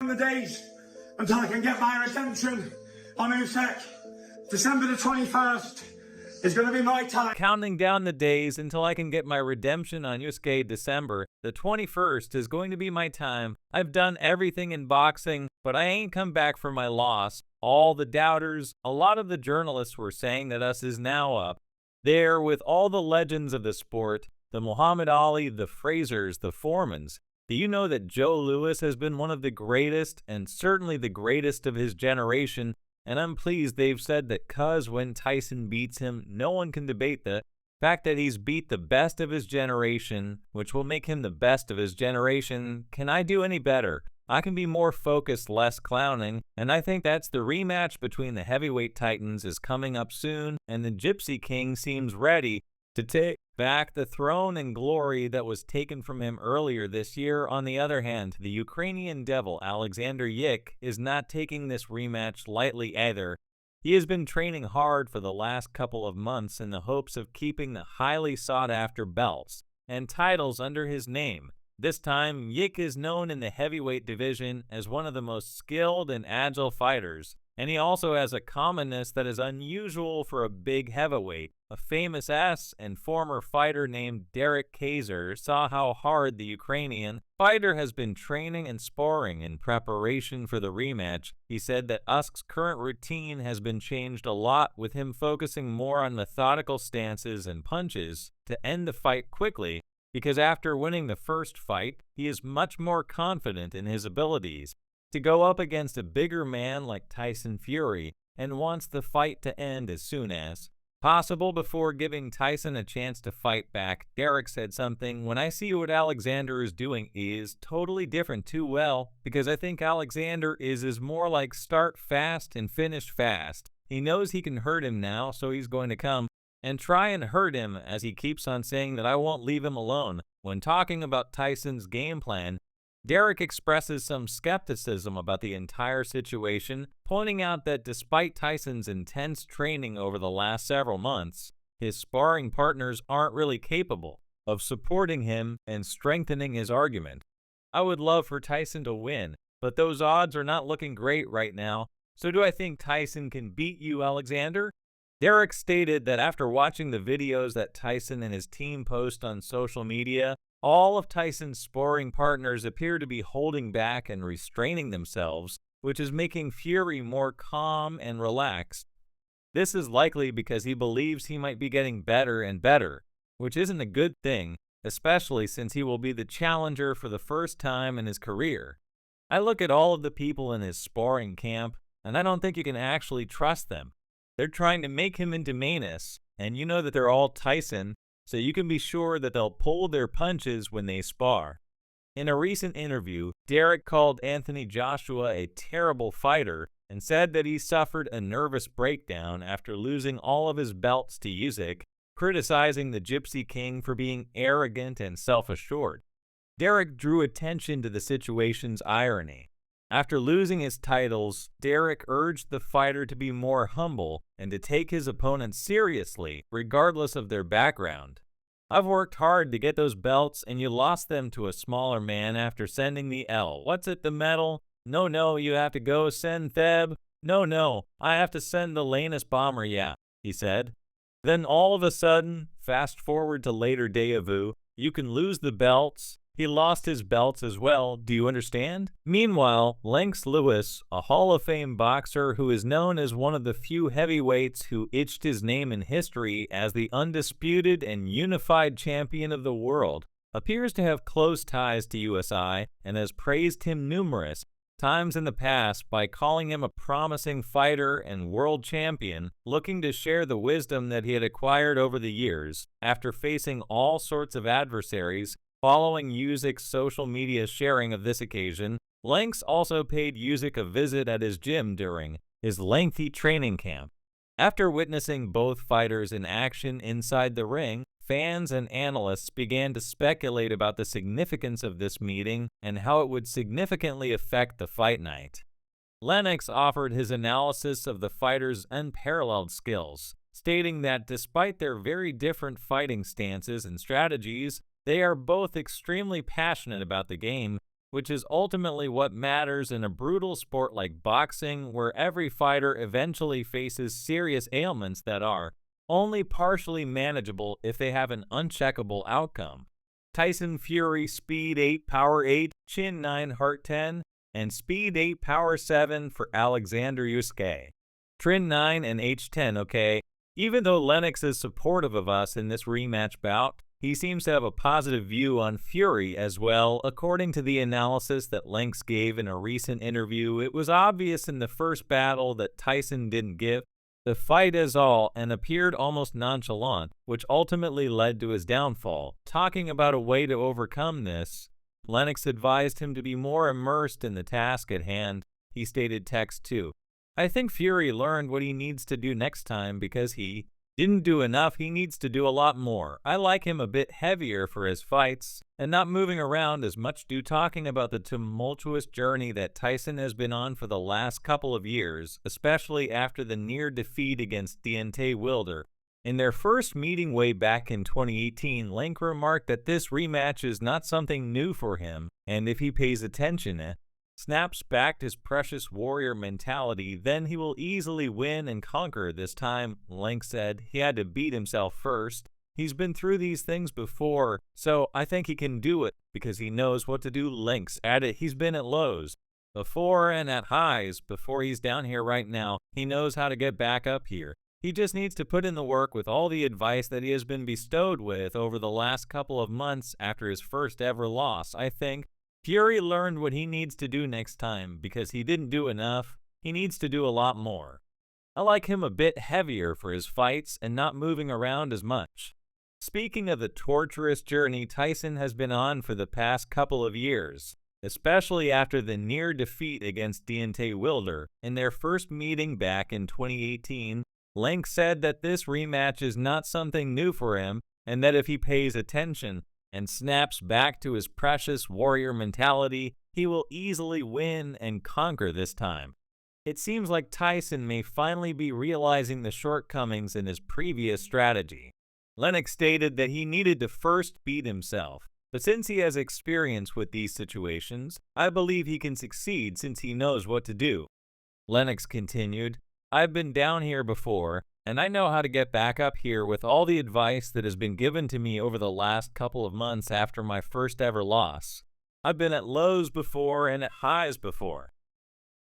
the days until I can get my redemption on Usyk. December the 21st is going to be my time. Counting down the days until I can get my redemption on Usyk. December the 21st is going to be my time. I've done everything in boxing, but I ain't come back from my loss. All the doubters, a lot of the journalists were saying that us is now up. There with all the legends of the sport, the Muhammad Ali, the Frasers, the Foremans. Do you know that Joe Louis has been one of the greatest and certainly the greatest of his generation? And I'm pleased they've said that cuz when Tyson beats him, no one can debate the fact that he's beat the best of his generation, which will make him the best of his generation. Can I do any better? I can be more focused, less clowning, and I think that's the rematch between the heavyweight titans is coming up soon, and the Gypsy King seems ready to take back the throne and glory that was taken from him earlier this year. On the other hand, the Ukrainian devil Alexander Usyk is not taking this rematch lightly either. He has been training hard for the last couple of months in the hopes of keeping the highly sought-after belts and titles under his name. This time, Usyk is known in the heavyweight division as one of the most skilled and agile fighters, and he also has a commonness that is unusual for a big heavyweight. A famous and former fighter named Derek Kaiser saw how hard the Ukrainian fighter has been training and sparring in preparation for the rematch. He said that Usyk's current routine has been changed a lot, with him focusing more on methodical stances and punches to end the fight quickly, because after winning the first fight, he is much more confident in his abilities to go up against a bigger man like Tyson Fury, and wants the fight to end as soon as possible before giving Tyson a chance to fight back. Derek said something, "When I see what Alexander is doing is totally different too, well, because I think Alexander is more like start fast and finish fast. He knows he can hurt him now, so he's going to come and try and hurt him, as he keeps on saying that I won't leave him alone." When talking about Tyson's game plan, Derek expresses some skepticism about the entire situation, pointing out that despite Tyson's intense training over the last several months, his sparring partners aren't really capable of supporting him and strengthening his argument. "I would love for Tyson to win, but those odds are not looking great right now. So do I think Tyson can beat you, Alexander?" Derek stated that after watching the videos that Tyson and his team post on social media, all of Tyson's sparring partners appear to be holding back and restraining themselves, which is making Fury more calm and relaxed. This is likely because he believes he might be getting better and better, which isn't a good thing, especially since he will be the challenger for the first time in his career. I look at all of the people in his sparring camp, and I don't think you can actually trust them. They're trying to make him into Manus, and you know that they're all Tyson, so you can be sure that they'll pull their punches when they spar. In a recent interview, Derek called Anthony Joshua a terrible fighter and said that he suffered a nervous breakdown after losing all of his belts to Usyk, criticizing the Gypsy King for being arrogant and self-assured. Derek drew attention to the situation's irony. After losing his titles, Derek urged the fighter to be more humble and to take his opponents seriously, regardless of their background. "I've worked hard to get those belts, and you lost them to a smaller man after sending the L. What's it, the medal? No, you have to go send Theb. No, I have to send the Lanus bomber, yeah," he said. Then all of a sudden, fast forward to later Dejavu, you can lose the belts. He lost his belts as well, do you understand? Meanwhile, Lennox Lewis, a Hall of Fame boxer who is known as one of the few heavyweights who etched his name in history as the undisputed and unified champion of the world, appears to have close ties to USI and has praised him numerous times in the past by calling him a promising fighter and world champion, looking to share the wisdom that he had acquired over the years after facing all sorts of adversaries. Following Usyk's social media sharing of this occasion, Lennox also paid Usyk a visit at his gym during his lengthy training camp. After witnessing both fighters in action inside the ring, fans and analysts began to speculate about the significance of this meeting and how it would significantly affect the fight night. Lennox offered his analysis of the fighters' unparalleled skills, stating that despite their very different fighting stances and strategies, they are both extremely passionate about the game, which is ultimately what matters in a brutal sport like boxing, where every fighter eventually faces serious ailments that are only partially manageable if they have an uncheckable outcome. Tyson Fury Speed 8 Power 8, Chin 9 Heart 10, and Speed 8 Power 7 for Alexander Usyk. Trin 9 and H10, okay? Even though Lennox is supportive of us in this rematch bout, he seems to have a positive view on Fury as well. According to the analysis that Lennox gave in a recent interview, it was obvious in the first battle that Tyson didn't give the fight as all and appeared almost nonchalant, which ultimately led to his downfall. Talking about a way to overcome this, Lennox advised him to be more immersed in the task at hand. He stated text 2. I think Fury learned what he needs to do next time because he didn't do enough. He needs to do a lot more. I like him a bit heavier for his fights and not moving around as much. Talking about the tumultuous journey that Tyson has been on for the last couple of years, especially after the near defeat against Deontay Wilder. In their first meeting way back in 2018, Lennox remarked that this rematch is not something new for him, and if he pays attention, snaps back his precious warrior mentality, then he will easily win and conquer this time. Lennox said he had to beat himself first. He's been through these things before, so I think he can do it because he knows what to do. Lennox added he's been at lows before and at highs before he's down here right now. He knows how to get back up here. He just needs to put in the work with all the advice that he has been bestowed with over the last couple of months after his first ever loss. I think Fury learned what he needs to do next time because he didn't do enough. He needs to do a lot more. I like him a bit heavier for his fights and not moving around as much. Speaking of the torturous journey Tyson has been on for the past couple of years, especially after the near defeat against Deontay Wilder in their first meeting back in 2018, Lennox said that this rematch is not something new for him and that if he pays attention and snaps back to his precious warrior mentality, he will easily win and conquer this time. It seems like Tyson may finally be realizing the shortcomings in his previous strategy. Lennox stated that he needed to first beat himself, but since he has experience with these situations, I believe he can succeed since he knows what to do. Lennox continued, I've been down here before, and I know how to get back up here with all the advice that has been given to me over the last couple of months after my first ever loss. I've been at lows before and at highs before.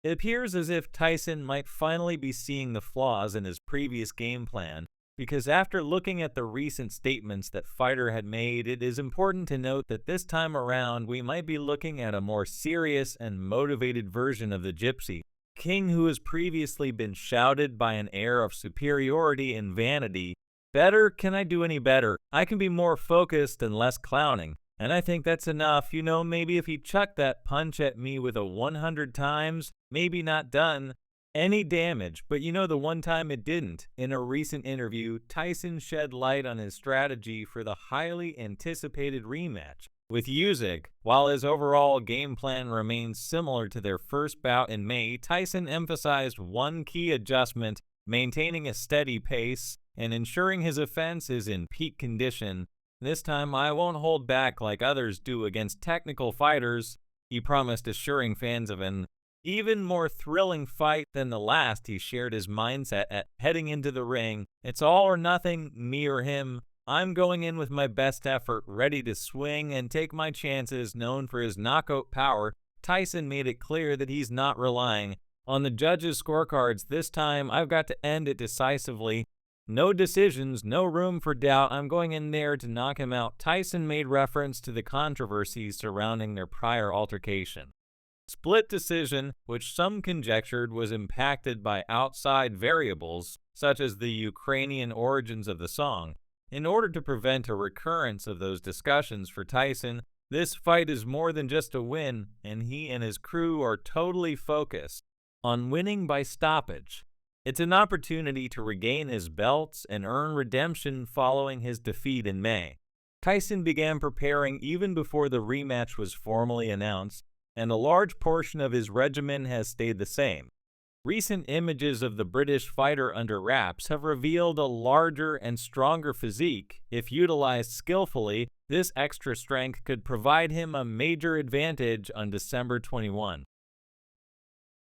It appears as if Tyson might finally be seeing the flaws in his previous game plan, because after looking at the recent statements that fighter had made, it is important to note that this time around we might be looking at a more serious and motivated version of the Gypsy King, who has previously been shouted by an air of superiority and vanity. Better? Can I do any better? I can be more focused and less clowning. And I think that's enough. You know, maybe if he chucked that punch at me with a 100 times, maybe not done any damage, but you know the one time it didn't. In a recent interview, Tyson shed light on his strategy for the highly anticipated rematch with Usyk. While his overall game plan remains similar to their first bout in May, Tyson emphasized one key adjustment: maintaining a steady pace and ensuring his offense is in peak condition. This time I won't hold back like others do against technical fighters, he promised, assuring fans of an even more thrilling fight than the last. He shared his mindset at heading into the ring. It's all or nothing, me or him. I'm going in with my best effort, ready to swing and take my chances. Known for his knockout power, Tyson made it clear that he's not relying on the judges' scorecards. This time, I've got to end it decisively. No decisions, no room for doubt. I'm going in there to knock him out. Tyson made reference to the controversies surrounding their prior altercation. Split decision, which some conjectured was impacted by outside variables, such as the Ukrainian origins of the song. In order to prevent a recurrence of those discussions for Tyson, this fight is more than just a win, and he and his crew are totally focused on winning by stoppage. It's an opportunity to regain his belts and earn redemption following his defeat in May. Tyson began preparing even before the rematch was formally announced, and a large portion of his regimen has stayed the same. Recent images of the British fighter under wraps have revealed a larger and stronger physique. If utilized skillfully, This extra strength could provide him a major advantage on December 21.